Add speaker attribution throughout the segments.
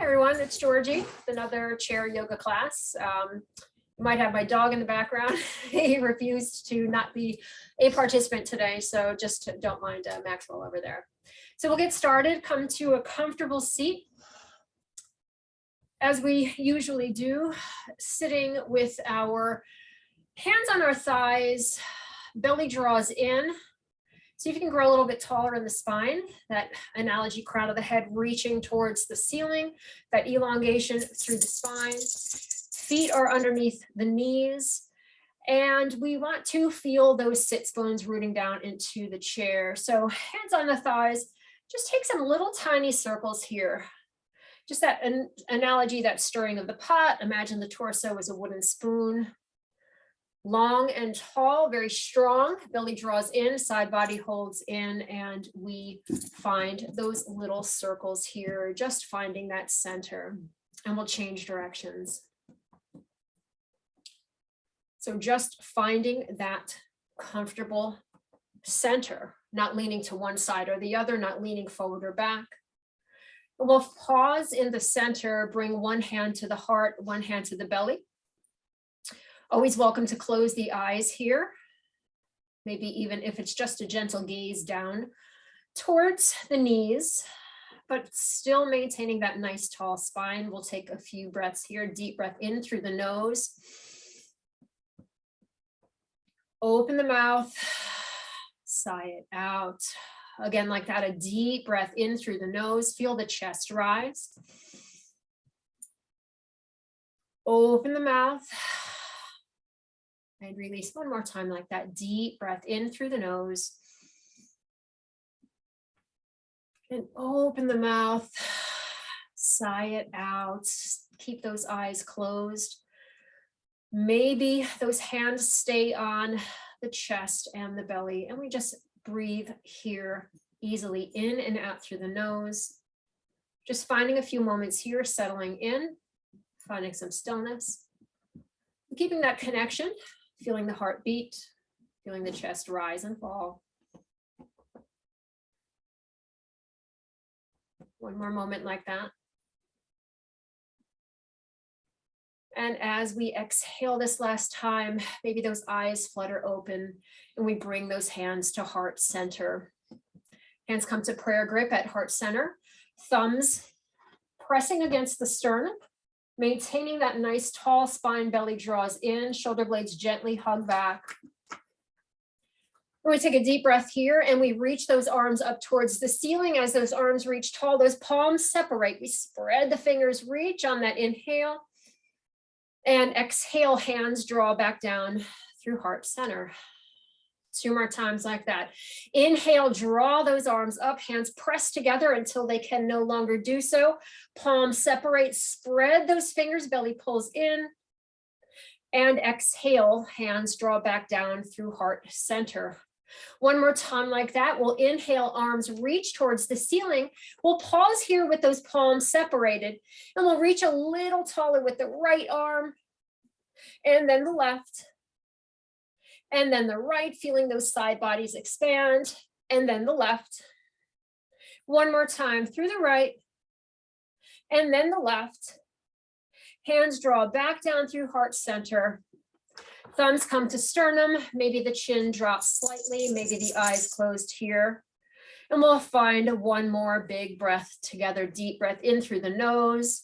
Speaker 1: Hey everyone, it's Georgie with another chair yoga class. You might have my dog in the background. He refused to not be a participant today, so just don't mind Maxwell over there. So we'll get started. Come to a comfortable seat, as we usually do, sitting with our hands on our thighs, belly draws in. See if you can grow a little bit taller in the spine, that analogy crown of the head reaching towards the ceiling, that elongation through the spine. Feet are underneath the knees. And we want to feel those sits bones rooting down into the chair. So hands on the thighs, just take some little tiny circles here. Just that analogy, that stirring of the pot. Imagine the torso as a wooden spoon. Long and tall, very strong, belly draws in, side body holds in, and we find those little circles here, just finding that center, and we'll change directions. So just finding that comfortable center, not leaning to one side or the other, not leaning forward or back. We'll pause in the center, bring one hand to the heart, one hand to the belly. Always welcome to close the eyes here. Maybe even if it's just a gentle gaze down towards the knees, but still maintaining that nice tall spine. We'll take a few breaths here. Deep breath in through the nose. Open the mouth, sigh it out. Again, like that, a deep breath in through the nose. Feel the chest rise. Open the mouth. And release one more time like that. Deep breath in through the nose. And open the mouth. Sigh it out. Keep those eyes closed. Maybe those hands stay on the chest and the belly. And we just breathe here easily in and out through the nose. Just finding a few moments here, settling in, finding some stillness. Keeping that connection. Feeling the heartbeat, feeling the chest rise and fall. One more moment like that. And as we exhale this last time, maybe those eyes flutter open and we bring those hands to heart center. Hands come to prayer grip at heart center. Thumbs pressing against the sternum. Maintaining that nice tall spine, belly draws in, shoulder blades gently hug back. We take a deep breath here and we reach those arms up towards the ceiling. As those arms reach tall, those palms separate. We spread the fingers, reach on that inhale. And exhale, hands draw back down through heart center. 2 more times like that. Inhale, draw those arms up, hands press together until they can no longer do so. Palms separate, spread those fingers, belly pulls in. And exhale, hands draw back down through heart center. One more time like that. We'll inhale, arms reach towards the ceiling. We'll pause here with those palms separated. And we'll reach a little taller with the right arm. And then the left. And then the right, feeling those side bodies expand, and then the left. One more time through the right, and then the left. Hands draw back down through heart center. Thumbs come to sternum, maybe the chin drops slightly, maybe the eyes closed here. And we'll find one more big breath together, deep breath in through the nose.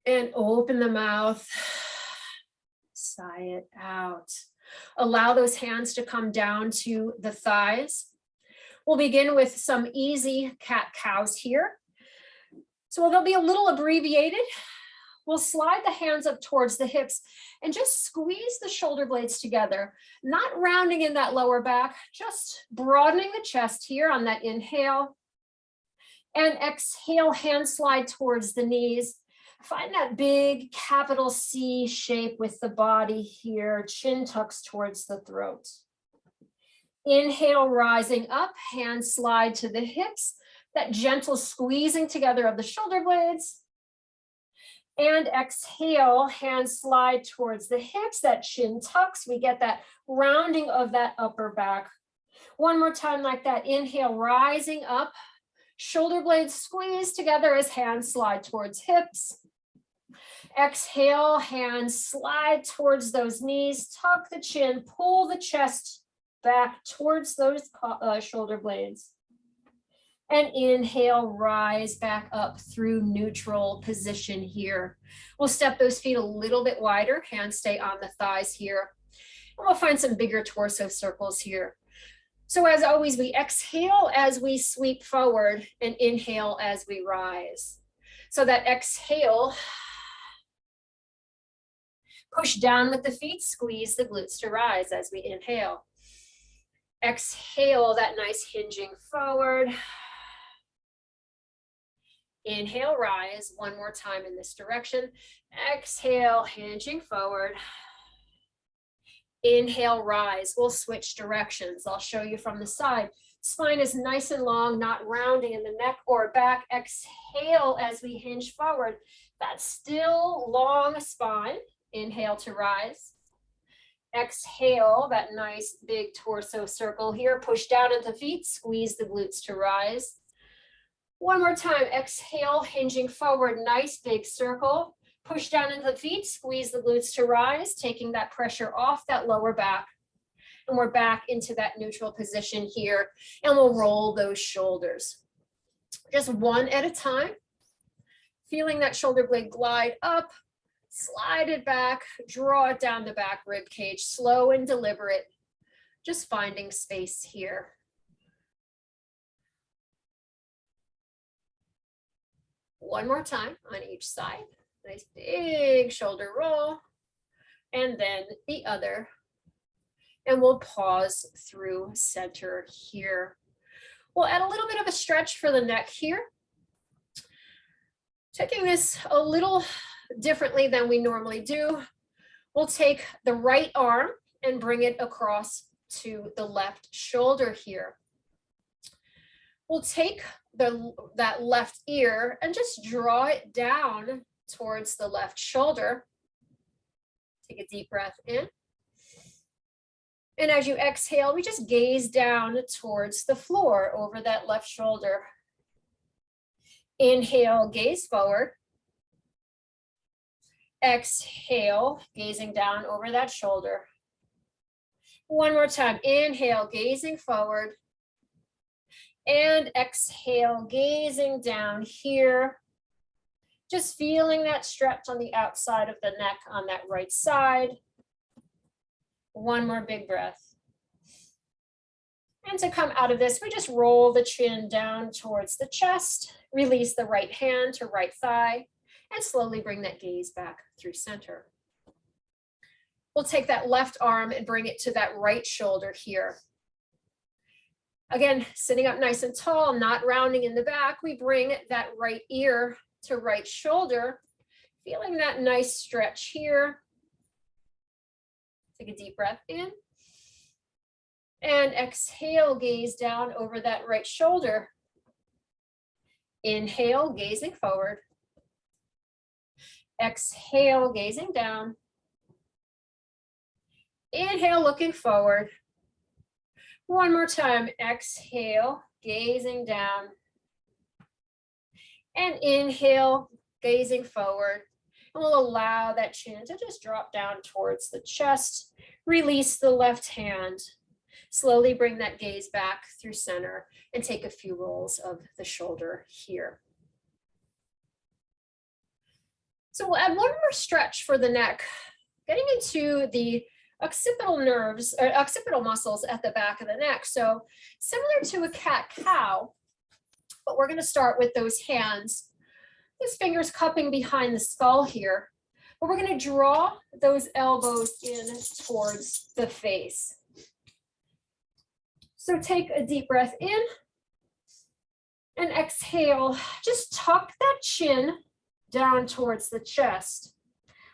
Speaker 1: And open the mouth. Sigh it out. Allow those hands to come down to the thighs. We'll begin with some easy cat-cows here. So they'll be a little abbreviated. We'll slide the hands up towards the hips and just squeeze the shoulder blades together, not rounding in that lower back, just broadening the chest here on that inhale. And exhale, hands slide towards the knees. Find that big capital C shape with the body here. Chin tucks towards the throat. Inhale, rising up, hands slide to the hips. That gentle squeezing together of the shoulder blades. And exhale, hands slide towards the hips. That chin tucks. We get that rounding of that upper back. One more time like that. Inhale, rising up. Shoulder blades squeeze together as hands slide towards hips. Exhale, hands slide towards those knees, tuck the chin, pull the chest back towards those shoulder blades. And inhale, rise back up through neutral position here. We'll step those feet a little bit wider, hands stay on the thighs here. And we'll find some bigger torso circles here. So as always, we exhale as we sweep forward and inhale as we rise. So that exhale, push down with the feet, squeeze the glutes to rise as we inhale. Exhale, that nice hinging forward. Inhale, rise. One more time in this direction. Exhale, hinging forward. Inhale, rise. We'll switch directions. I'll show you from the side. Spine is nice and long, not rounding in the neck or back. Exhale as we hinge forward. That's still long spine. Inhale to rise. Exhale, that nice big torso circle here. Push down at the feet, squeeze the glutes to rise. One more time, exhale, hinging forward, nice big circle. Push down into the feet, squeeze the glutes to rise, taking that pressure off that lower back. And we're back into that neutral position here. And we'll roll those shoulders. Just one at a time. Feeling that shoulder blade glide up, slide it back, draw it down the back rib cage, slow and deliberate. Just finding space here. One more time on each side. Nice big shoulder roll. And then the other. And we'll pause through center here. We'll add a little bit of a stretch for the neck here. Taking this a little differently than we normally do. We'll take the right arm and bring it across to the left shoulder here. We'll take that left ear and just draw it down towards the left shoulder. Take a deep breath in. And as you exhale, we just gaze down towards the floor over that left shoulder. Inhale, gaze forward. Exhale, gazing down over that shoulder. One more time. Inhale, gazing forward. And exhale, gazing down here. Just feeling that stretch on the outside of the neck on that right side. One more big breath. And to come out of this, we just roll the chin down towards the chest, release the right hand to right thigh, and slowly bring that gaze back through center. We'll take that left arm and bring it to that right shoulder here. Again, sitting up nice and tall, not rounding in the back, we bring that right ear to right shoulder, feeling that nice stretch here. Take a deep breath in. And exhale, gaze down over that right shoulder. Inhale, gazing forward. Exhale, gazing down. Inhale, looking forward. One more time, exhale, gazing down. And inhale, gazing forward. And we'll allow that chin to just drop down towards the chest. Release the left hand. Slowly bring that gaze back through center and take a few rolls of the shoulder here. So we'll add one more stretch for the neck, getting into the occipital nerves or occipital muscles at the back of the neck. So similar to a cat-cow, but we're going to start with those hands, those fingers cupping behind the skull here. But we're going to draw those elbows in towards the face. So take a deep breath in and exhale. Just tuck that chin down towards the chest.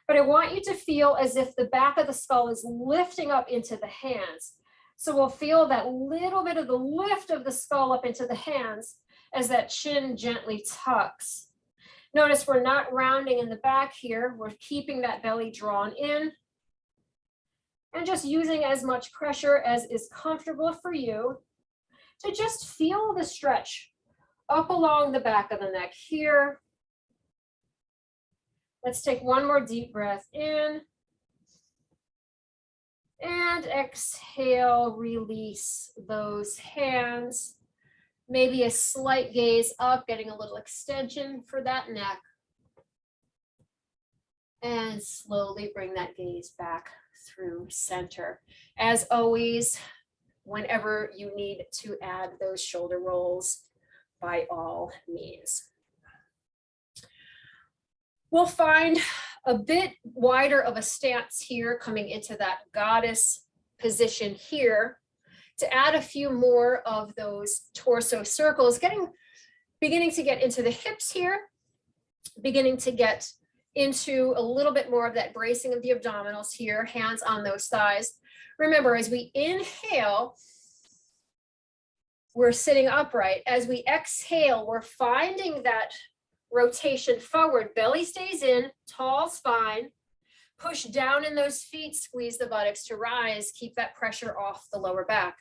Speaker 1: But I want you to feel as if the back of the skull is lifting up into the hands. So we'll feel that little bit of the lift of the skull up into the hands as that chin gently tucks. Notice we're not rounding in the back here. We're keeping that belly drawn in. And just using as much pressure as is comfortable for you to just feel the stretch up along the back of the neck here. Let's take one more deep breath in. And exhale, release those hands. Maybe a slight gaze up, getting a little extension for that neck. And slowly bring that gaze back through center. As always, whenever you need to add those shoulder rolls, by all means. We'll find a bit wider of a stance here coming into that goddess position here to add a few more of those torso circles, beginning to get into the hips here, beginning to get into a little bit more of that bracing of the abdominals here, hands on those thighs. Remember, as we inhale, we're sitting upright. As we exhale, we're finding that rotation forward, belly stays in, tall spine, push down in those feet, squeeze the buttocks to rise, keep that pressure off the lower back.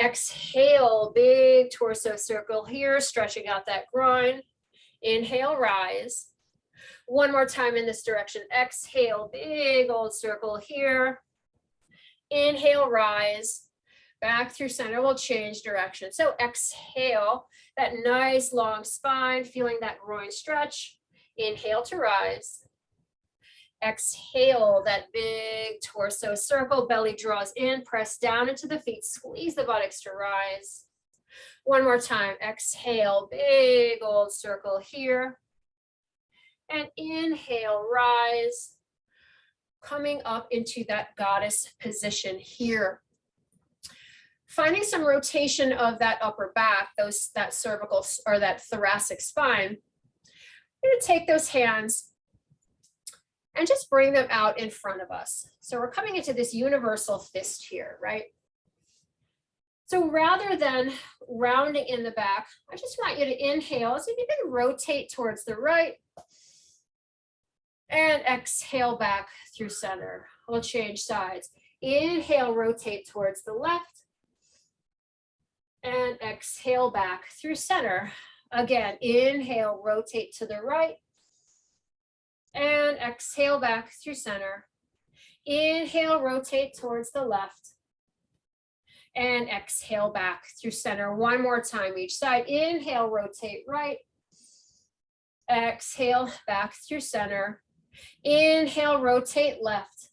Speaker 1: Exhale, big torso circle here, stretching out that groin. Inhale, rise. One more time in this direction. Exhale, big old circle here. Inhale, rise. Back through center, we'll change direction. So exhale, that nice long spine, feeling that groin stretch. Inhale to rise. Exhale, that big torso circle, belly draws in, press down into the feet, squeeze the buttocks to rise. One more time, exhale, big old circle here. And inhale, rise, coming up into that goddess position here. Finding some rotation of that upper back, that cervical or that thoracic spine. We're going to take those hands and just bring them out in front of us. So we're coming into this universal fist here, right? So rather than rounding in the back, I just want you to inhale. So you can rotate towards the right and exhale back through center. We'll change sides. Inhale, rotate towards the left. And exhale back through center. Again, inhale, rotate to the right. And exhale back through center. Inhale, rotate towards the left. And exhale back through center. One more time each side. Inhale, rotate right. Exhale back through center. Inhale, rotate left.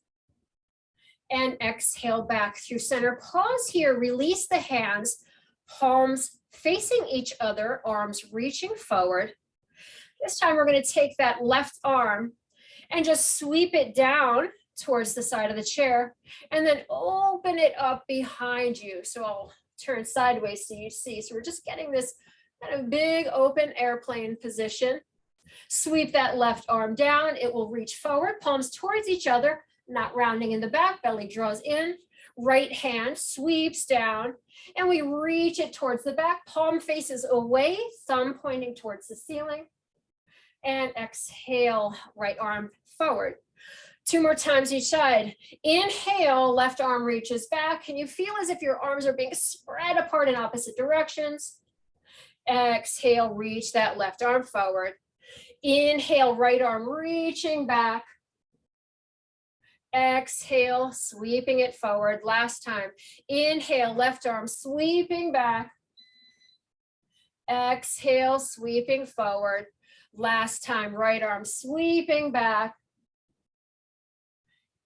Speaker 1: And exhale back through center. Pause here, release the hands. Palms facing each other, arms reaching forward. This time we're going to take that left arm and just sweep it down towards the side of the chair and then open it up behind you. So I'll turn sideways so you see. So we're just getting this kind of big open airplane position. Sweep that left arm down. It will reach forward, palms towards each other, not rounding in the back, belly draws in. Right hand sweeps down and we reach it towards the back, palm faces away, thumb pointing towards the ceiling. And exhale, right arm forward. Two more times each side. Inhale, left arm reaches back. Can you feel as if your arms are being spread apart in opposite directions? Exhale, reach that left arm forward. Inhale, right arm reaching back. Exhale, sweeping it forward. Last time. Inhale, left arm sweeping back. Exhale, sweeping forward. Last time, right arm sweeping back.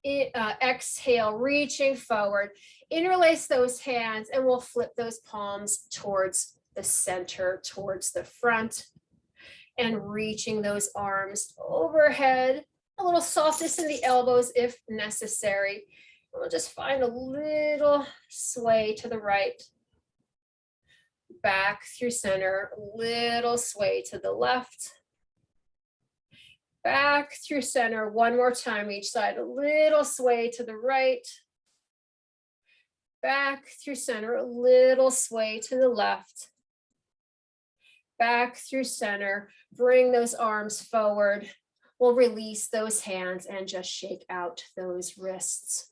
Speaker 1: Exhale, reaching forward. Interlace those hands and we'll flip those palms towards the center, towards the front, and reaching those arms overhead. A little softness in the elbows if necessary. We'll just find a little sway to the right. Back through center, a little sway to the left. Back through center, one more time each side, a little sway to the right. Back through center, a little sway to the left. Back through center, bring those arms forward. We'll release those hands and just shake out those wrists.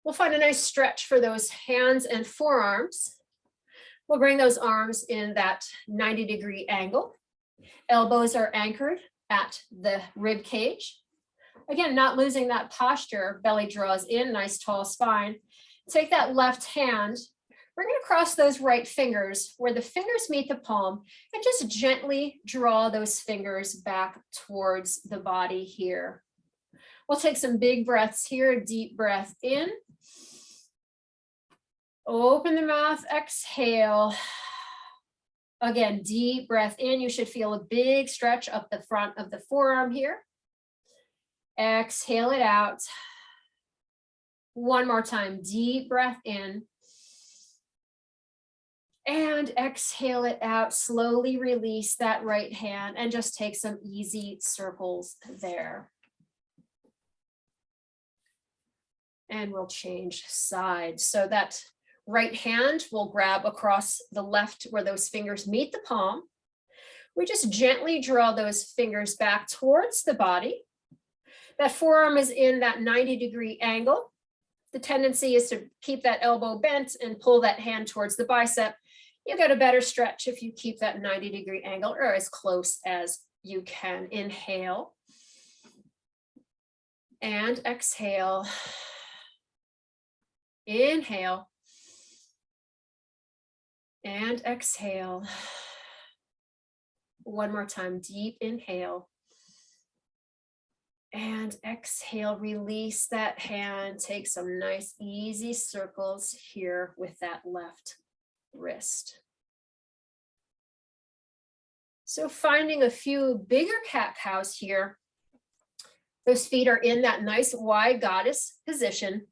Speaker 1: We'll find a nice stretch for those hands and forearms. We'll bring those arms in that 90-degree angle. Elbows are anchored at the rib cage. Again, not losing that posture, belly draws in, nice tall spine. Take that left hand, bring it across those right fingers where the fingers meet the palm, and just gently draw those fingers back towards the body here. We'll take some big breaths here, deep breath in. Open the mouth, exhale. Again, deep breath in. You should feel a big stretch up the front of the forearm here. Exhale it out. One more time, deep breath in. And exhale it out. Slowly release that right hand and just take some easy circles there. And we'll change sides. So that right hand will grab across the left where those fingers meet the palm. We just gently draw those fingers back towards the body. That forearm is in that 90-degree angle. The tendency is to keep that elbow bent and pull that hand towards the bicep. You get a better stretch if you keep that 90-degree angle or as close as you can. Inhale and exhale. Inhale and exhale. One more time, deep inhale. And exhale, release that hand. Take some nice, easy circles here with that left wrist. So finding a few bigger cat-cows here. Those feet are in that nice wide goddess position.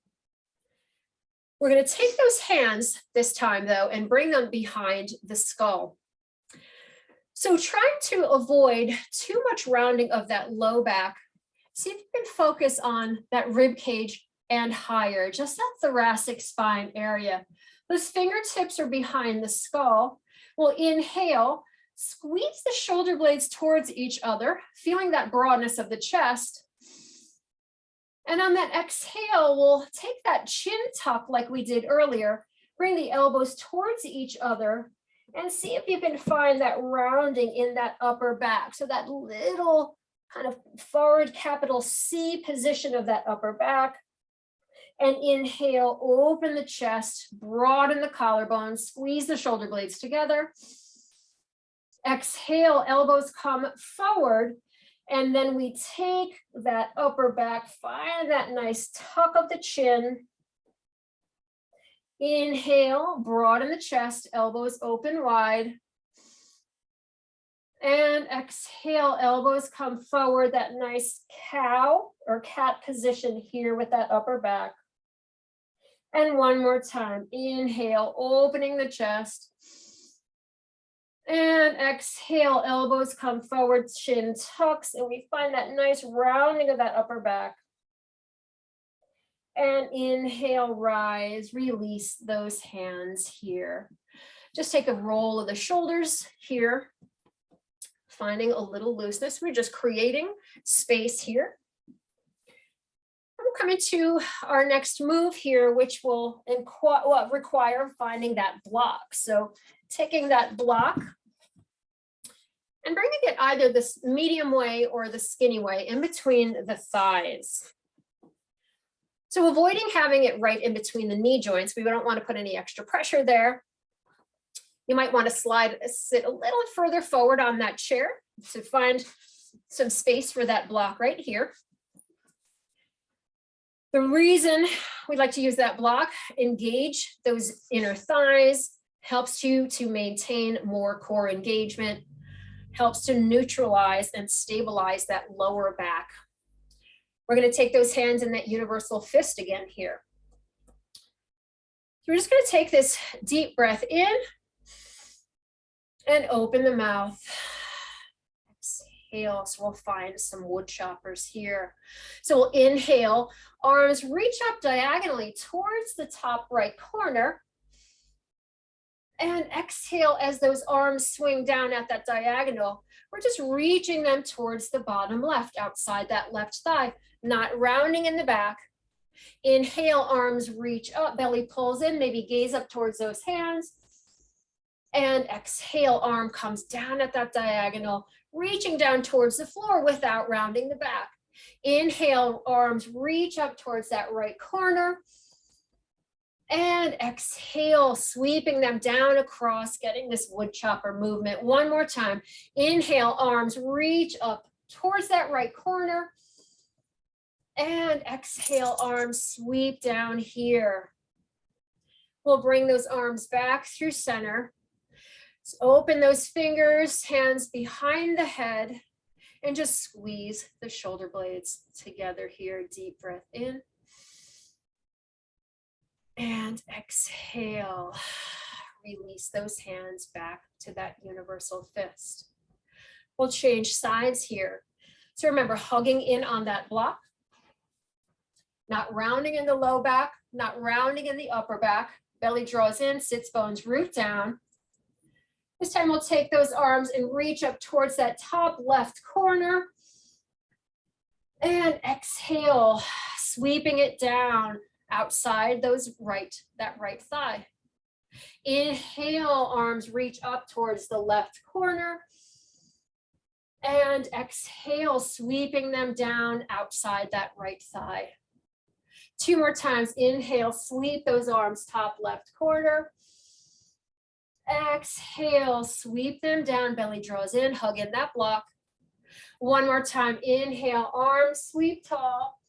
Speaker 1: We're going to take those hands this time, though, and bring them behind the skull. So trying to avoid too much rounding of that low back, see if you can focus on that rib cage and higher, just that thoracic spine area. Those fingertips are behind the skull. We'll inhale, squeeze the shoulder blades towards each other, feeling that broadness of the chest. And on that exhale, we'll take that chin tuck like we did earlier, bring the elbows towards each other, and see if you can find that rounding in that upper back. So that little kind of forward capital C position of that upper back. And inhale, open the chest, broaden the collarbone, squeeze the shoulder blades together. Exhale, elbows come forward. And then we take that upper back, find that nice tuck of the chin. Inhale, broaden the chest, elbows open wide. And exhale, elbows come forward, that nice cow or cat position here with that upper back. And one more time, inhale, opening the chest. And exhale, elbows come forward, chin tucks, and we find that nice rounding of that upper back. And inhale, rise, release those hands here. Just take a roll of the shoulders here, finding a little looseness. We're just creating space here. We're coming to our next move here, which will require finding that block. So taking that block and bringing it either the medium way or the skinny way in between the thighs. So avoiding having it right in between the knee joints, we don't want to put any extra pressure there. You might want to sit a little further forward on that chair to find some space for that block right here. The reason we like to use that block, engage those inner thighs, helps you to maintain more core engagement, helps to neutralize and stabilize that lower back. We're going to take those hands in that universal fist again here. So we're just going to take this deep breath in and open the mouth. Exhale, so we'll find some wood choppers here. So we'll inhale, arms reach up diagonally towards the top right corner. And exhale as those arms swing down at that diagonal. We're just reaching them towards the bottom left, outside that left thigh, not rounding in the back. Inhale, arms reach up, belly pulls in, maybe gaze up towards those hands. And exhale, arm comes down at that diagonal, reaching down towards the floor without rounding the back. Inhale, arms reach up towards that right corner. And exhale, sweeping them down across, getting this woodchopper movement. One more time. Inhale, arms reach up towards that right corner. And exhale, arms sweep down here. We'll bring those arms back through center. So open those fingers, hands behind the head, and just squeeze the shoulder blades together here. Deep breath in. And exhale. Release those hands back to that universal fist. We'll change sides here. So remember, hugging in on that block. Not rounding in the low back, not rounding in the upper back. Belly draws in, sits bones root down. This time we'll take those arms and reach up towards that top left corner. And exhale, sweeping it down outside that right thigh. Inhale, arms reach up towards the left corner. And exhale, sweeping them down outside that right thigh. 2 more times. Inhale, sweep those arms top left corner. Exhale, sweep them down, belly draws in, hug in that block. 1 more time. Inhale, arms sweep tall.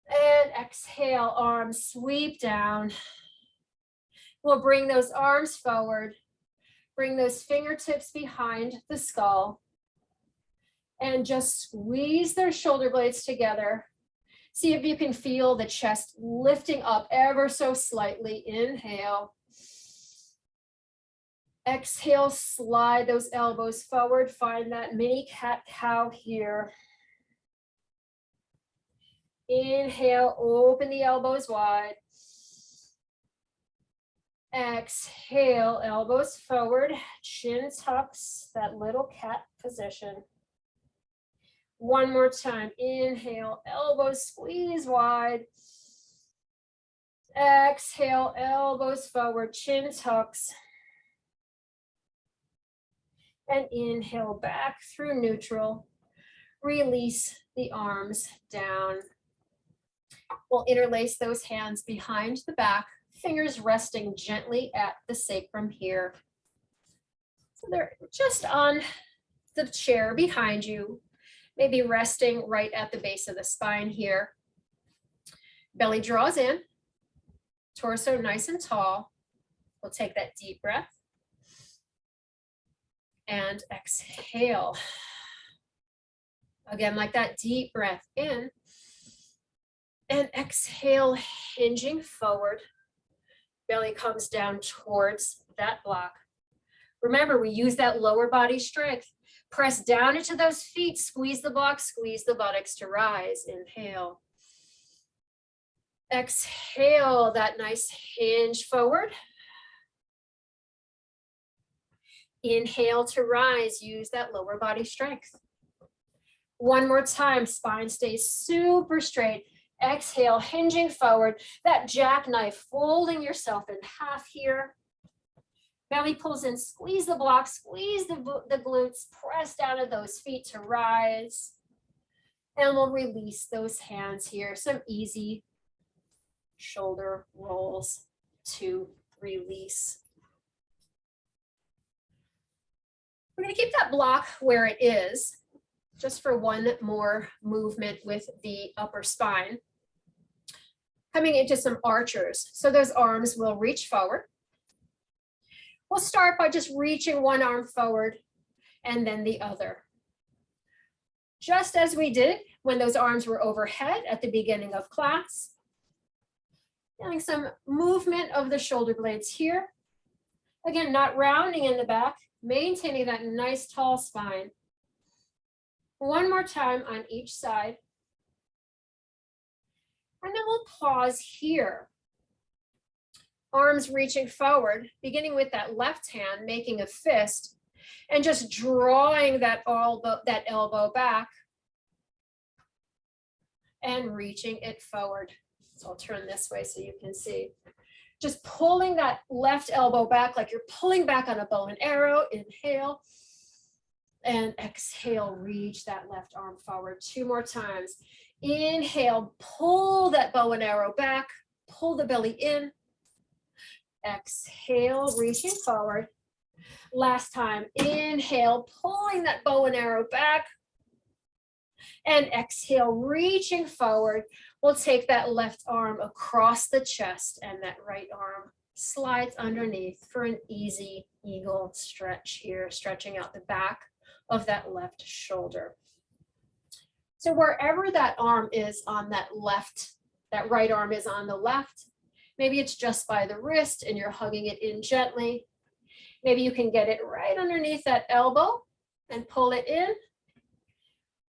Speaker 1: And exhale, arms sweep down. We'll bring those arms forward. Bring those fingertips behind the skull. And just squeeze their shoulder blades together. See if you can feel the chest lifting up ever so slightly. Inhale. Exhale, slide those elbows forward. Find that mini cat-cow here. Inhale, open the elbows wide. Exhale, elbows forward, chin tucks, that little cat position. 1 more time. Inhale, elbows squeeze wide. Exhale, elbows forward, chin tucks. And inhale back through neutral. Release the arms down. We'll interlace those hands behind the back, fingers resting gently at the sacrum here. So they're just on the chair behind you, maybe resting right at the base of the spine here. Belly draws in, torso nice and tall. We'll take that deep breath. And exhale. Again, like that deep breath in. And exhale, hinging forward. Belly comes down towards that block. Remember, we use that lower body strength. Press down into those feet, squeeze the block, squeeze the buttocks to rise. Inhale. Exhale, that nice hinge forward. Inhale to rise, use that lower body strength. 1 more time, spine stays super straight. Exhale, hinging forward, that jackknife, folding yourself in half here. Belly pulls in, squeeze the block, squeeze the glutes, press down at those feet to rise. And we'll release those hands here. Some easy shoulder rolls to release. We're going to keep that block where it is, just for 1 more movement with the upper spine. Coming into some archers. So those arms will reach forward. We'll start by just reaching 1 arm forward and then the other. Just as we did when those arms were overhead at the beginning of class. Feeling some movement of the shoulder blades here. Again, not rounding in the back, maintaining that nice tall spine. 1 more time on each side. And then we'll pause here. Arms reaching forward, beginning with that left hand, making a fist, and just drawing that elbow back and reaching it forward. So I'll turn this way so you can see. Just pulling that left elbow back like you're pulling back on a bow and arrow. Inhale. And exhale, reach that left arm forward 2 more times. Inhale, pull that bow and arrow back, pull the belly in. Exhale, reaching forward. Last time, inhale, pulling that bow and arrow back. And exhale, reaching forward. We'll take that left arm across the chest and that right arm slides underneath for an easy eagle stretch here, stretching out the back of that left shoulder. So wherever that arm is on that left, that right arm is on the left, maybe it's just by the wrist and you're hugging it in gently. Maybe you can get it right underneath that elbow and pull it in.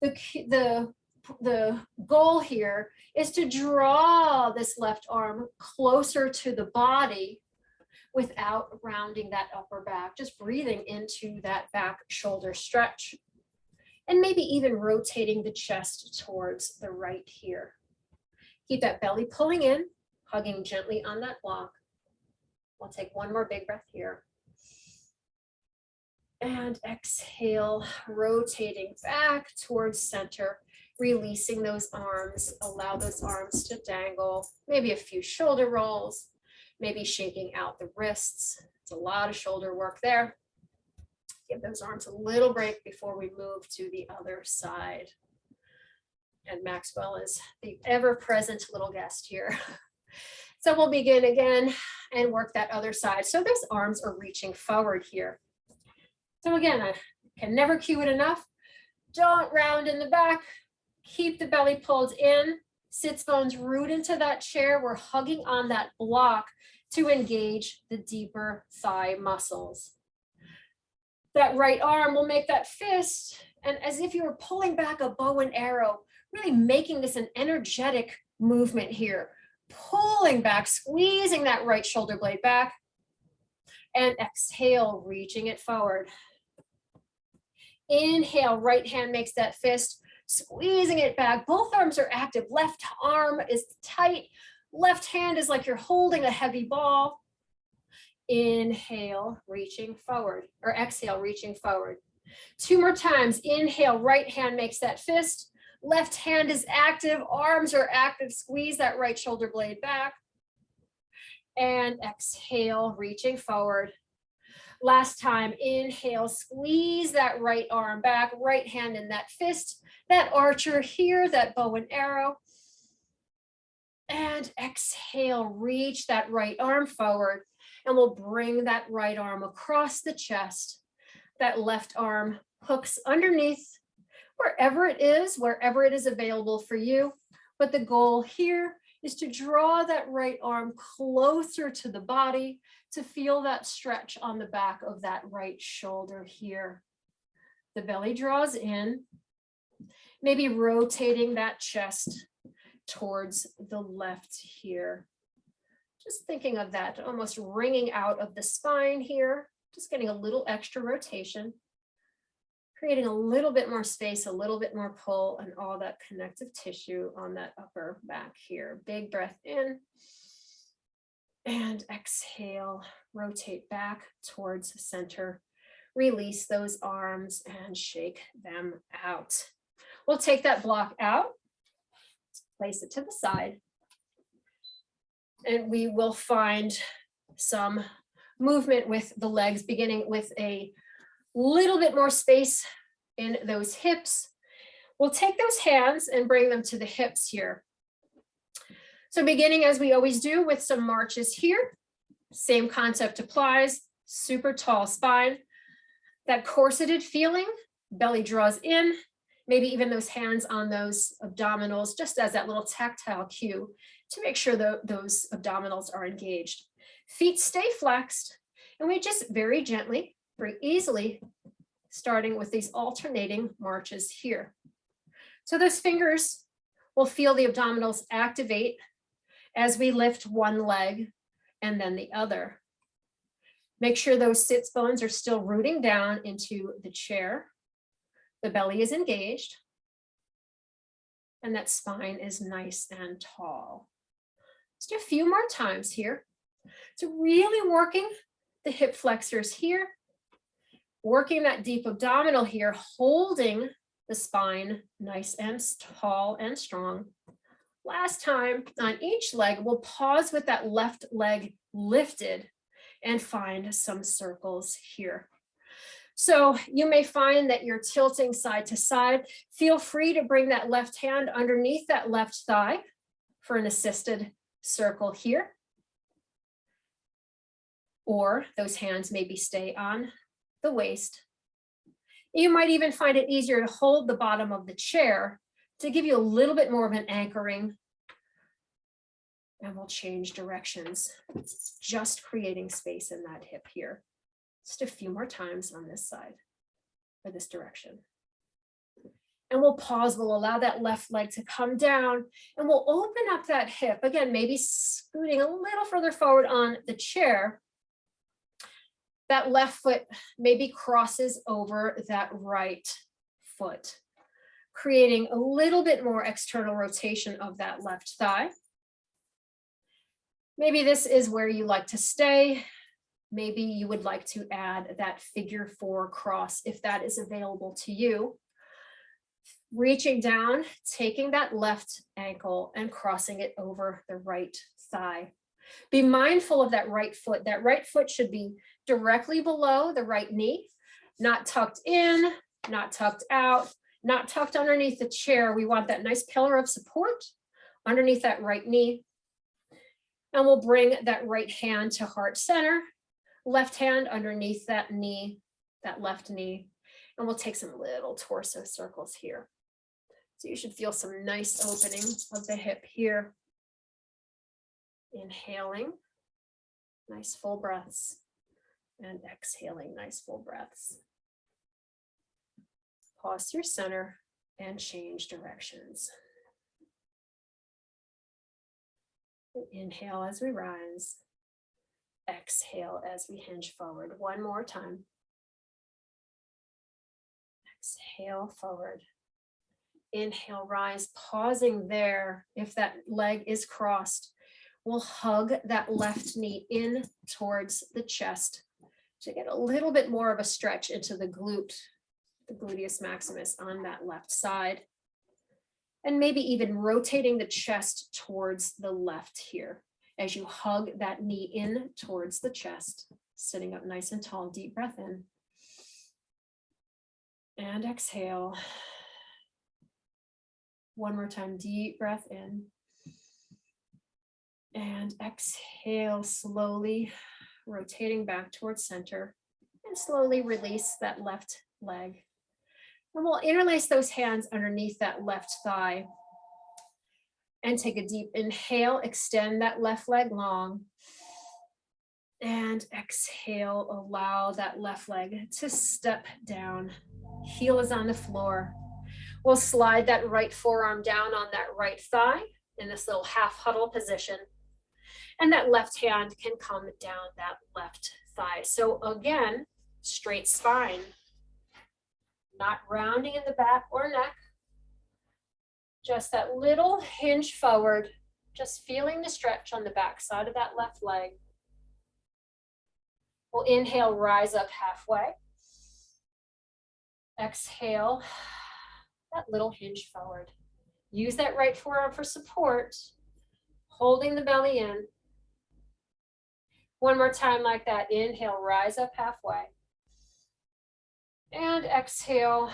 Speaker 1: The goal here is to draw this left arm closer to the body without rounding that upper back, just breathing into that back shoulder stretch. And maybe even rotating the chest towards the right here. Keep that belly pulling in, hugging gently on that block. We'll take one more big breath here. And exhale, rotating back towards center, releasing those arms. Allow those arms to dangle, maybe a few shoulder rolls, maybe shaking out the wrists. It's a lot of shoulder work there. Give those arms a little break before we move to the other side. And Maxwell is the ever-present little guest here. So we'll begin again and work that other side. So those arms are reaching forward here. So again, I can never cue it enough. Don't round in the back. Keep the belly pulled in. Sits bones root into that chair. We're hugging on that block to engage the deeper thigh muscles. That right arm will make that fist, and as if you were pulling back a bow and arrow, really making this an energetic movement here. Pulling back, squeezing that right shoulder blade back, and exhale, reaching it forward. Inhale, right hand makes that fist, squeezing it back. Both arms are active. Left arm is tight. Left hand is like you're holding a heavy ball. Inhale, reaching forward, or exhale, reaching forward. 2 more times. Inhale, right hand makes that fist. Left hand is active, arms are active. Squeeze that right shoulder blade back. And exhale, reaching forward. Last time, inhale, squeeze that right arm back, right hand in that fist, that archer here, that bow and arrow. And exhale, reach that right arm forward. And we'll bring that right arm across the chest. That left arm hooks underneath wherever it is available for you. But the goal here is to draw that right arm closer to the body to feel that stretch on the back of that right shoulder here. The belly draws in, maybe rotating that chest towards the left here. Just thinking of that, almost ringing out of the spine here, just getting a little extra rotation, creating a little bit more space, a little bit more pull, and all that connective tissue on that upper back here. Big breath in, and exhale, rotate back towards center. Release those arms and shake them out. We'll take that block out, place it to the side, and we will find some movement with the legs, beginning with a little bit more space in those hips. We'll take those hands and bring them to the hips here. So beginning as we always do with some marches here, same concept applies, super tall spine, that corseted feeling, belly draws in, maybe even those hands on those abdominals, just as that little tactile cue to make sure those abdominals are engaged. Feet stay flexed, and we just very gently, very easily, starting with these alternating marches here. So those fingers will feel the abdominals activate as we lift one leg and then the other. Make sure those sits bones are still rooting down into the chair. The belly is engaged, and that spine is nice and tall. Let's do a few more times here. So really working the hip flexors here, working that deep abdominal here, holding the spine nice and tall and strong. Last time on each leg, we'll pause with that left leg lifted and find some circles here. So you may find that you're tilting side to side. Feel free to bring that left hand underneath that left thigh for an assisted circle here. Or those hands maybe stay on the waist. You might even find it easier to hold the bottom of the chair to give you a little bit more of an anchoring. And we'll change directions, just creating space in that hip here. Just a few more times on this side, or this direction. And we'll pause, we'll allow that left leg to come down, and we'll open up that hip. Again, maybe scooting a little further forward on the chair. That left foot maybe crosses over that right foot, creating a little bit more external rotation of that left thigh. Maybe this is where you like to stay. Maybe you would like to add that figure 4 cross if that is available to you. Reaching down, taking that left ankle and crossing it over the right thigh. Be mindful of that right foot. That right foot should be directly below the right knee, not tucked in, not tucked out, not tucked underneath the chair. We want that nice pillar of support underneath that right knee. And we'll bring that right hand to heart center, left hand underneath that knee, that left knee. And we'll take some little torso circles here. So you should feel some nice opening of the hip here. Inhaling, nice full breaths, and exhaling, nice full breaths. Pause through center and change directions. Inhale as we rise. Exhale as we hinge forward. One more time. Exhale forward. Inhale, rise, pausing there. If that leg is crossed, we'll hug that left knee in towards the chest to get a little bit more of a stretch into the glute, the gluteus maximus on that left side. And maybe even rotating the chest towards the left here as you hug that knee in towards the chest, sitting up nice and tall. Deep breath in. And exhale. One more time, deep breath in. And exhale, slowly rotating back towards center, and slowly release that left leg. And we'll interlace those hands underneath that left thigh and take a deep inhale, extend that left leg long. And exhale, allow that left leg to step down. Heel is on the floor. We'll slide that right forearm down on that right thigh in this little half huddle position. And that left hand can come down that left thigh. So again, straight spine, not rounding in the back or neck. Just that little hinge forward, just feeling the stretch on the back side of that left leg. We'll inhale, rise up halfway. Exhale, that little hinge forward. Use that right forearm for support, holding the belly in. One more time like that. Inhale, rise up halfway. And exhale,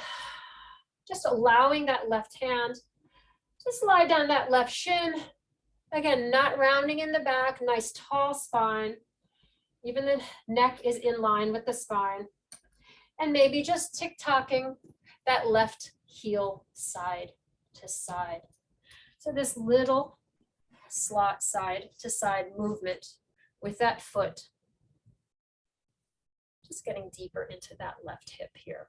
Speaker 1: just allowing that left hand to slide down that left shin. Again, not rounding in the back, nice tall spine. Even the neck is in line with the spine. And maybe just tick-tocking that left heel side to side. So this little slot side to side movement with that foot. Just getting deeper into that left hip here.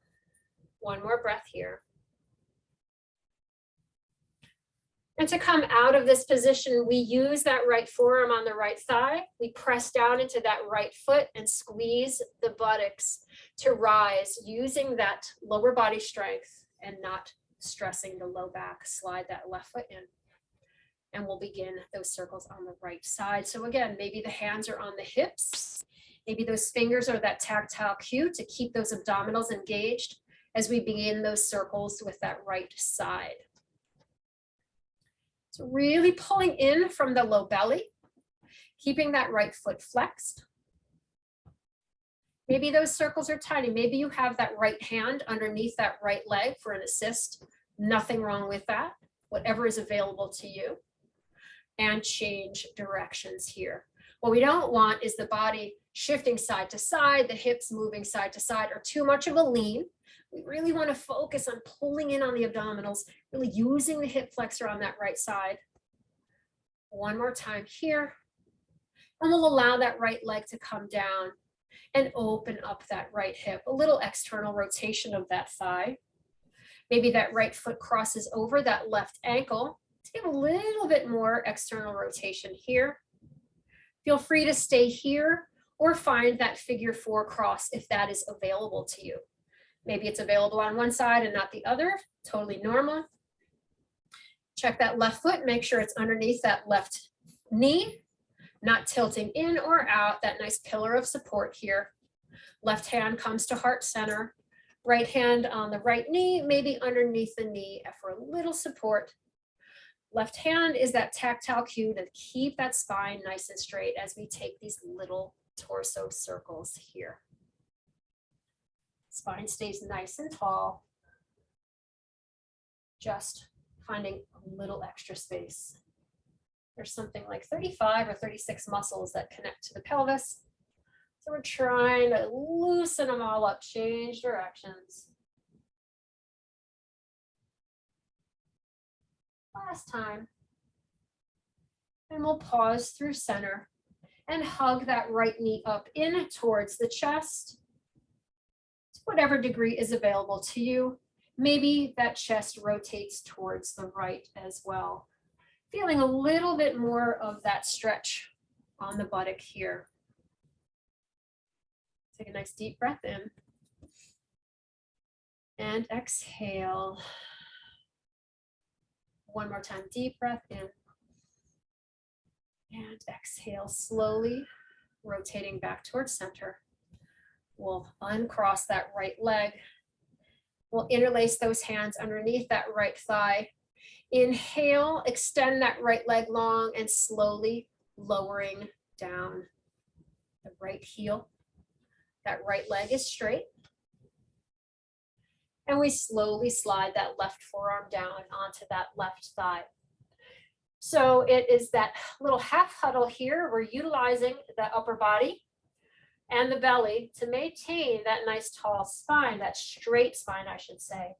Speaker 1: One more breath here. And to come out of this position, we use that right forearm on the right thigh. We press down into that right foot and squeeze the buttocks to rise, using that lower body strength and not stressing the low back. Slide that left foot in. And we'll begin those circles on the right side. So again, maybe the hands are on the hips. Maybe those fingers are that tactile cue to keep those abdominals engaged as we begin those circles with that right side. So really pulling in from the low belly, keeping that right foot flexed. Maybe those circles are tiny. Maybe you have that right hand underneath that right leg for an assist. Nothing wrong with that. Whatever is available to you. And change directions here. What we don't want is the body shifting side to side, the hips moving side to side, or too much of a lean. We really want to focus on pulling in on the abdominals, really using the hip flexor on that right side. One more time here. And we'll allow that right leg to come down and open up that right hip. A little external rotation of that thigh. Maybe that right foot crosses over that left ankle. To give a little bit more external rotation here. Feel free to stay here or find that figure 4 cross if that is available to you. Maybe it's available on one side and not the other, totally normal. Check that left foot, make sure it's underneath that left knee, not tilting in or out, that nice pillar of support here. Left hand comes to heart center, right hand on the right knee, maybe underneath the knee for a little support. Left hand is that tactile cue to keep that spine nice and straight as we take these little torso circles here. Spine stays nice and tall. Just finding a little extra space. There's something like 35 or 36 muscles that connect to the pelvis. So we're trying to loosen them all up, change directions. Last time. And we'll pause through center and hug that right knee up in towards the chest. To whatever degree is available to you. Maybe that chest rotates towards the right as well. Feeling a little bit more of that stretch on the buttock here. Take a nice deep breath in. And exhale. One more time, deep breath in. And exhale slowly, rotating back towards center. We'll uncross that right leg. We'll interlace those hands underneath that right thigh. Inhale, extend that right leg long and slowly lowering down the right heel. That right leg is straight. And we slowly slide that left forearm down onto that left thigh. So it is that little half huddle here. We're utilizing the upper body and the belly to maintain that nice tall spine, that straight spine, I should say,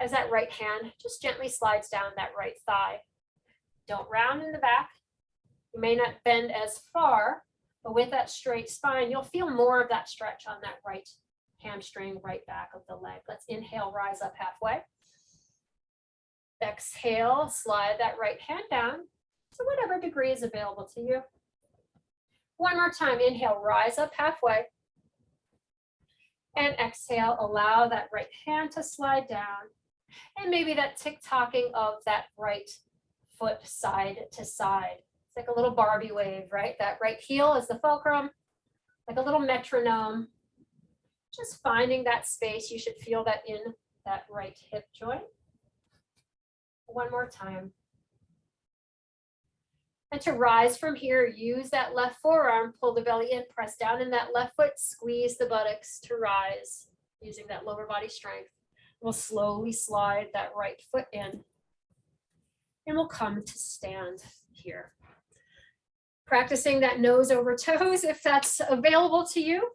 Speaker 1: as that right hand just gently slides down that right thigh. Don't round in the back. You may not bend as far, but with that straight spine, you'll feel more of that stretch on that right hamstring, right back of the leg. Let's inhale, rise up halfway. Exhale, slide that right hand down to whatever degree is available to you. One more time, inhale, rise up halfway. And exhale, allow that right hand to slide down. And maybe that tick-tocking of that right foot side to side. It's like a little Barbie wave, right? That right heel is the fulcrum, like a little metronome. Just finding that space. You should feel that in that right hip joint. One more time. And to rise from here, use that left forearm, pull the belly in, press down in that left foot, squeeze the buttocks to rise, using that lower body strength. We'll slowly slide that right foot in, and we'll come to stand here. Practicing that nose over toes if that's available to you.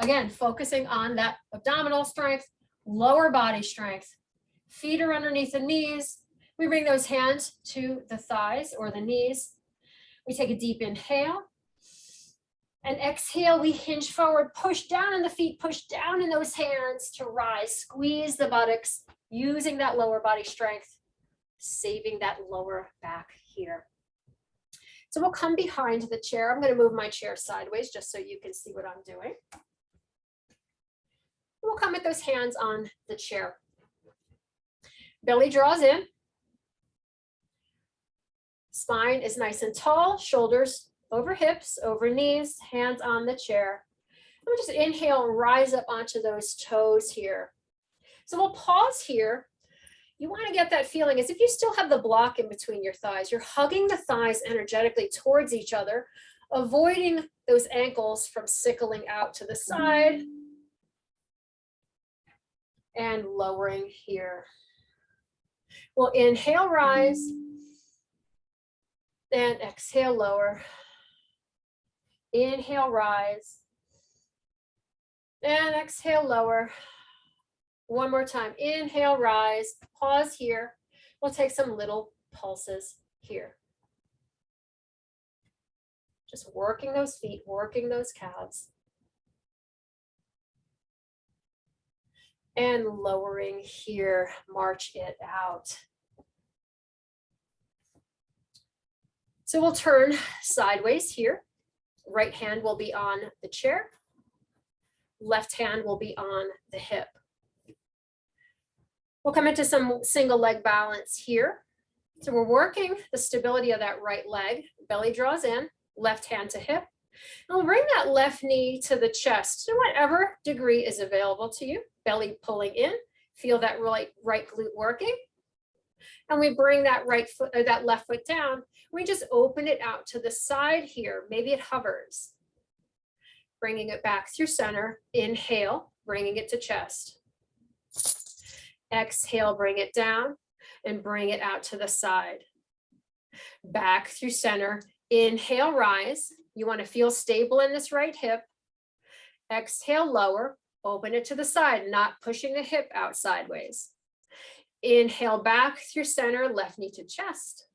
Speaker 1: Again, focusing on that abdominal strength, lower body strength. Feet are underneath the knees. We bring those hands to the thighs or the knees. We take a deep inhale. And exhale, we hinge forward, push down in the feet, push down in those hands to rise. Squeeze the buttocks, using that lower body strength, saving that lower back here. So we'll come behind the chair. I'm going to move my chair sideways just so you can see what I'm doing. We'll come with those hands on the chair. Belly draws in. Spine is nice and tall, shoulders over hips, over knees, hands on the chair. We'll just inhale and rise up onto those toes here. So we'll pause here. You want to get that feeling as if you still have the block in between your thighs. You're hugging the thighs energetically towards each other, avoiding those ankles from sickling out to the side and lowering here. We'll inhale, rise, and exhale, lower. Inhale, rise, and exhale, lower. One more time, inhale, rise, pause here. We'll take some little pulses here. Just working those feet, working those calves. And lowering here, march it out. So we'll turn sideways here. Right hand will be on the chair. Left hand will be on the hip. We'll come into some single leg balance here. So we're working the stability of that right leg. Belly draws in, left hand to hip. And we'll bring that left knee to the chest to whatever degree is available to you. Belly pulling in, feel that right glute working. And we bring that right foot or that left foot down. We just open it out to the side here. Maybe it hovers. Bringing it back through center. Inhale, bringing it to chest. Exhale, bring it down and bring it out to the side. Back through center. Inhale, rise. You want to feel stable in this right hip. Exhale, lower. Open it to the side, not pushing the hip out sideways. Inhale back through center, left knee to chest.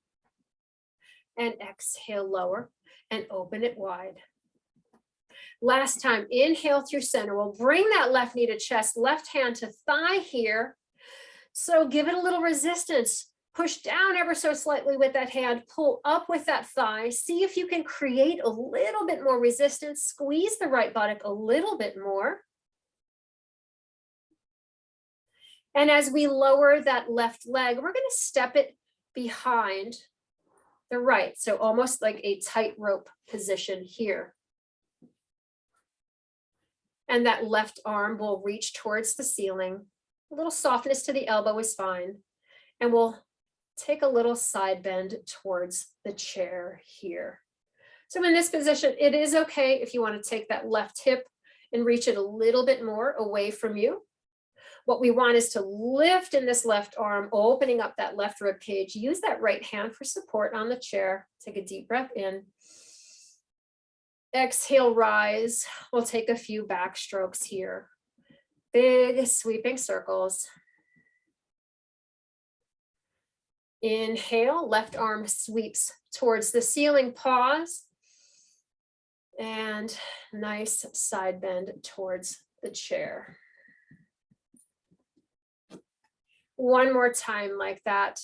Speaker 1: And exhale, lower and open it wide. Last time, inhale through center. We'll bring that left knee to chest, left hand to thigh here. So give it a little resistance. Push down ever so slightly with that hand, pull up with that thigh. See if you can create a little bit more resistance. Squeeze the right buttock a little bit more. And as we lower that left leg, we're going to step it behind the right. So almost like a tightrope position here. And that left arm will reach towards the ceiling. A little softness to the elbow is fine. And we'll take a little side bend towards the chair here. So in this position, it is okay if you want to take that left hip and reach it a little bit more away from you. What we want is to lift in this left arm, opening up that left rib cage. Use that right hand for support on the chair. Take a deep breath in. Exhale, rise. We'll take a few back strokes here. Big sweeping circles. Inhale, left arm sweeps towards the ceiling, pause. And nice side bend towards the chair. One more time like that.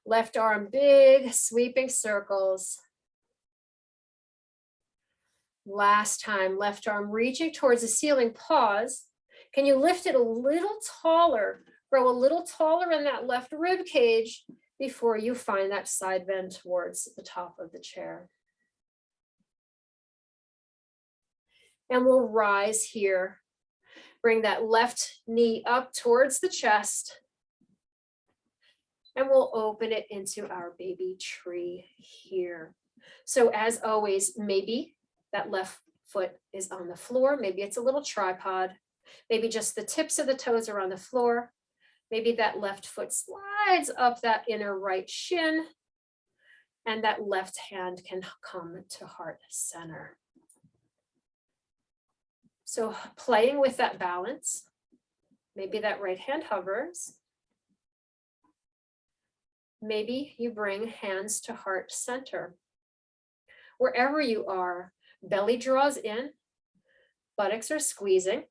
Speaker 1: Left arm, big sweeping circles. Last time, left arm reaching towards the ceiling, pause. Can you lift it a little taller? Grow a little taller in that left rib cage before you find that side bend towards the top of the chair. And we'll rise here. Bring that left knee up towards the chest. And we'll open it into our baby tree here. So as always, maybe that left foot is on the floor. Maybe it's a little tripod. Maybe just the tips of the toes are on the floor. Maybe that left foot slides up that inner right shin. And that left hand can come to heart center. So playing with that balance. Maybe that right hand hovers. Maybe you bring hands to heart center. Wherever you are, belly draws in, buttocks are squeezing,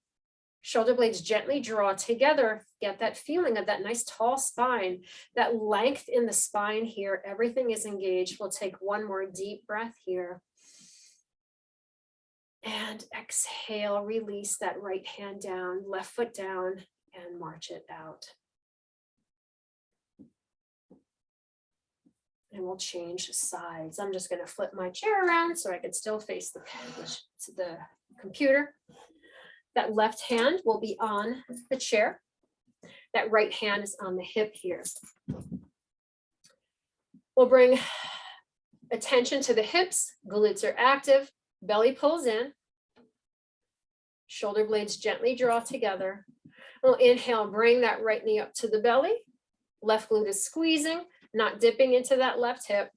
Speaker 1: shoulder blades gently draw together. Get that feeling of that nice tall spine, that length in the spine here. Everything is engaged. We'll take one more deep breath here. And exhale, release that right hand down, left foot down, and march it out. And we'll change sides. I'm just going to flip my chair around so I can still face the computer. That left hand will be on the chair. That right hand is on the hip here. We'll bring attention to the hips. Glutes are active. Belly pulls in. Shoulder blades gently draw together. We'll inhale, bring that right knee up to the belly. Left glute is squeezing, not dipping into that left hip.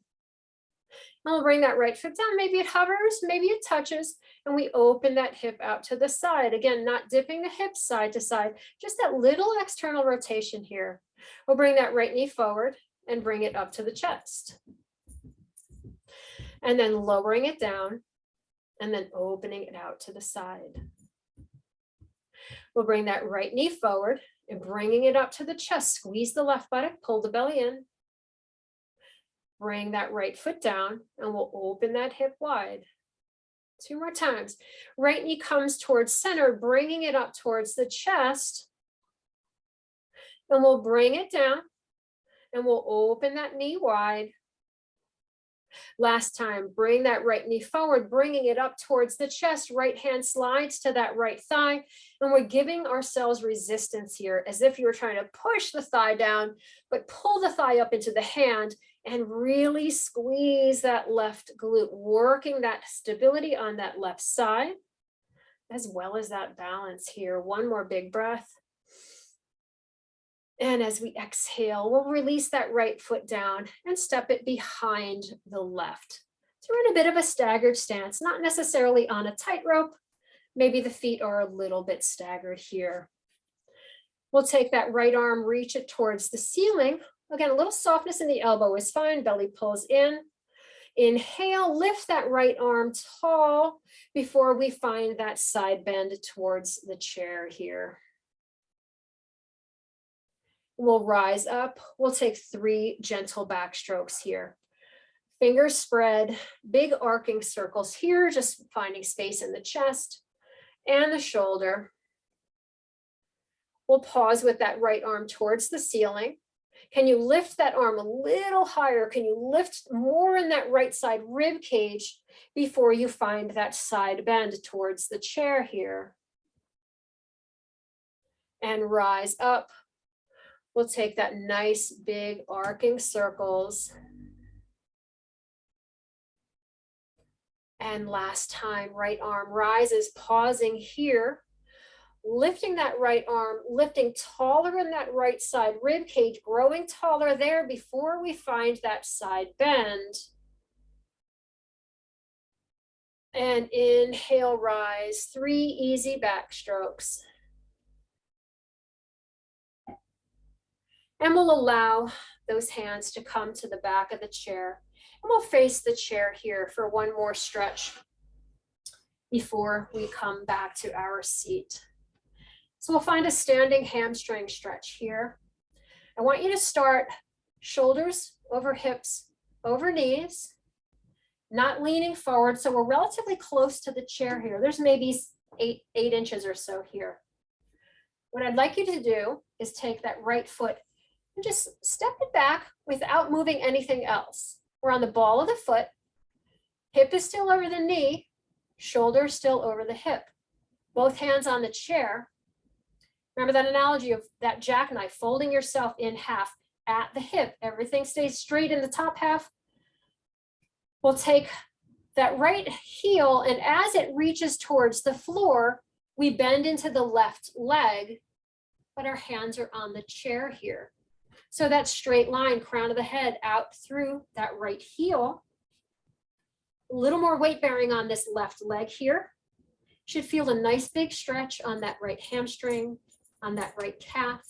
Speaker 1: And we'll bring that right foot down. Maybe it hovers, maybe it touches, and we open that hip out to the side. Again, not dipping the hips side to side, just that little external rotation here. We'll bring that right knee forward and bring it up to the chest. And then lowering it down and then opening it out to the side. We'll bring that right knee forward and bringing it up to the chest. Squeeze the left buttock, pull the belly in. Bring that right foot down and we'll open that hip wide. 2 more times. Right knee comes towards center, bringing it up towards the chest. And we'll bring it down and we'll open that knee wide. Last time, bring that right knee forward, bringing it up towards the chest. Right hand slides to that right thigh. And we're giving ourselves resistance here, as if you were trying to push the thigh down, but pull the thigh up into the hand and really squeeze that left glute, working that stability on that left side, as well as that balance here. One more big breath. And as we exhale, we'll release that right foot down and step it behind the left. So we're in a bit of a staggered stance, not necessarily on a tightrope. Maybe the feet are a little bit staggered here. We'll take that right arm, reach it towards the ceiling. Again, a little softness in the elbow is fine. Belly pulls in. Inhale, lift that right arm tall before we find that side bend towards the chair here. We'll rise up. We'll take 3 gentle back strokes here. Fingers spread, big arcing circles here, just finding space in the chest and the shoulder. We'll pause with that right arm towards the ceiling. Can you lift that arm a little higher? Can you lift more in that right side rib cage before you find that side bend towards the chair here? And rise up. We'll take that nice big arcing circles. And last time, right arm rises, pausing here, lifting that right arm, lifting taller in that right side rib cage, growing taller there before we find that side bend. And inhale, rise, 3 easy back strokes. And we'll allow those hands to come to the back of the chair. And we'll face the chair here for one more stretch before we come back to our seat. So we'll find a standing hamstring stretch here. I want you to start shoulders over hips, over knees, not leaning forward. So we're relatively close to the chair here. There's maybe 8 inches or so here. What I'd like you to do is take that right foot and just step it back without moving anything else. We're on the ball of the foot. Hip is still over the knee, shoulder still over the hip. Both hands on the chair. Remember that analogy of that jackknife, folding yourself in half at the hip. Everything stays straight in the top half. We'll take that right heel, and as it reaches towards the floor, we bend into the left leg, but our hands are on the chair here. So that straight line, crown of the head out through that right heel. A little more weight bearing on this left leg here. Should feel a nice big stretch on that right hamstring, on that right calf.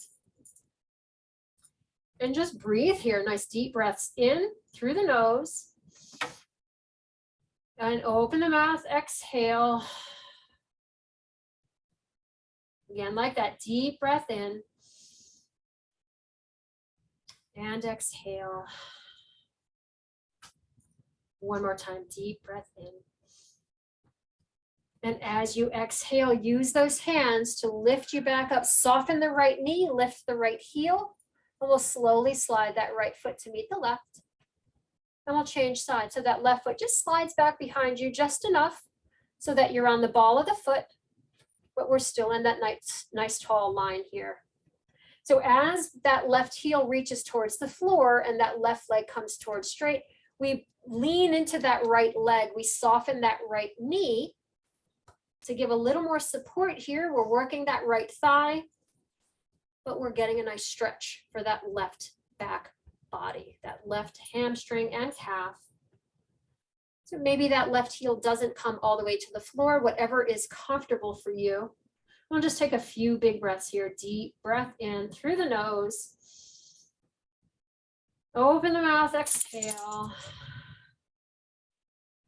Speaker 1: And just breathe here. Nice deep breaths in through the nose. And open the mouth, exhale. Again, like that, deep breath in. And exhale. One more time, deep breath in. And as you exhale, use those hands to lift you back up. Soften the right knee, lift the right heel, and we'll slowly slide that right foot to meet the left. And we'll change sides. So that left foot just slides back behind you just enough so that you're on the ball of the foot, but we're still in that nice tall line here. So as that left heel reaches towards the floor and that left leg comes towards straight, we lean into that right leg. We soften that right knee to give a little more support here. We're working that right thigh, but we're getting a nice stretch for that left back body, that left hamstring and calf. So maybe that left heel doesn't come all the way to the floor, whatever is comfortable for you. We'll just take a few big breaths here. Deep breath in through the nose. Open the mouth, exhale.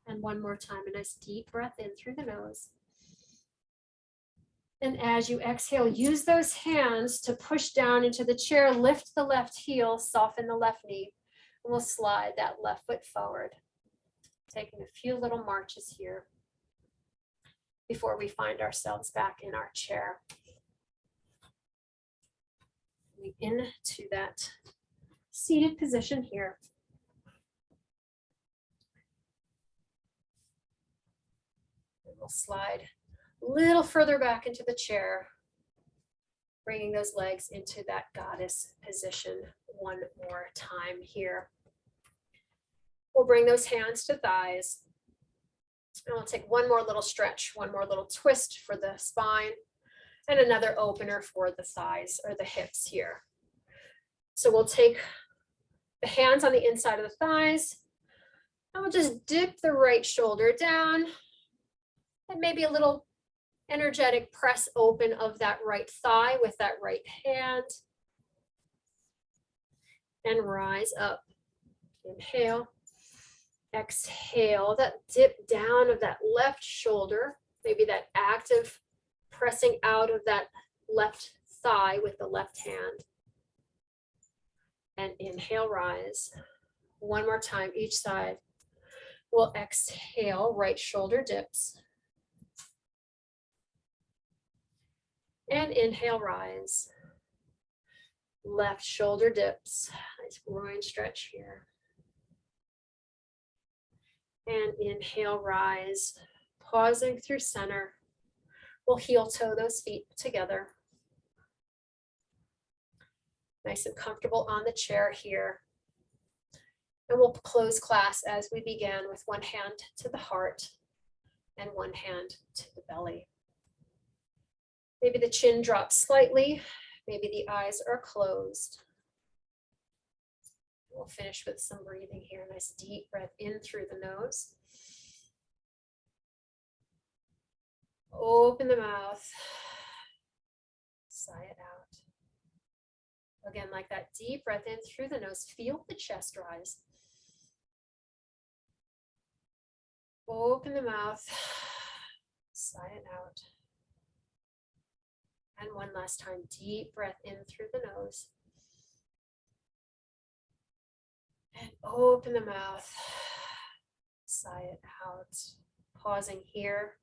Speaker 1: And one more time, a nice deep breath in through the nose. And as you exhale, use those hands to push down into the chair, lift the left heel, soften the left knee, and we'll slide that left foot forward. Taking a few little marches here before we find ourselves back in our chair. Into that seated position here. And we'll slide a little further back into the chair, bringing those legs into that goddess position one more time here. We'll bring those hands to thighs. And we'll take one more little stretch, one more little twist for the spine, and another opener for the thighs or the hips here. So we'll take the hands on the inside of the thighs, and we'll just dip the right shoulder down, and maybe a little energetic press open of that right thigh with that right hand. And rise up. Inhale. Exhale, that dip down of that left shoulder, maybe that active pressing out of that left thigh with the left hand. And inhale, rise. One more time, each side. We'll exhale, right shoulder dips. And inhale, rise. Left shoulder dips. Nice groin stretch here. And inhale, rise, pausing through center. We'll heel toe those feet together. Nice and comfortable on the chair here. And we'll close class as we began with one hand to the heart and one hand to the belly. Maybe the chin drops slightly. Maybe the eyes are closed. We'll finish with some breathing here. Nice deep breath in through the nose. Open the mouth. Sigh it out. Again, like that deep breath in through the nose. Feel the chest rise. Open the mouth. Sigh it out. And one last time, deep breath in through the nose. And open the mouth, sigh it out. Pausing here,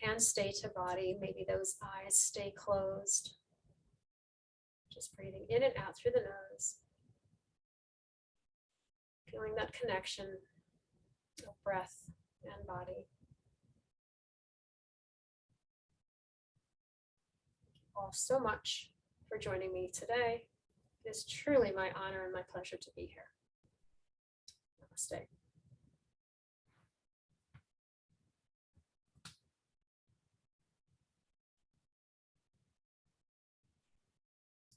Speaker 1: hands stay to body, maybe those eyes stay closed. Just breathing in and out through the nose. Feeling that connection of breath and body. Thank you all so much for joining me today. It is truly my honor and my pleasure to be here. Namaste.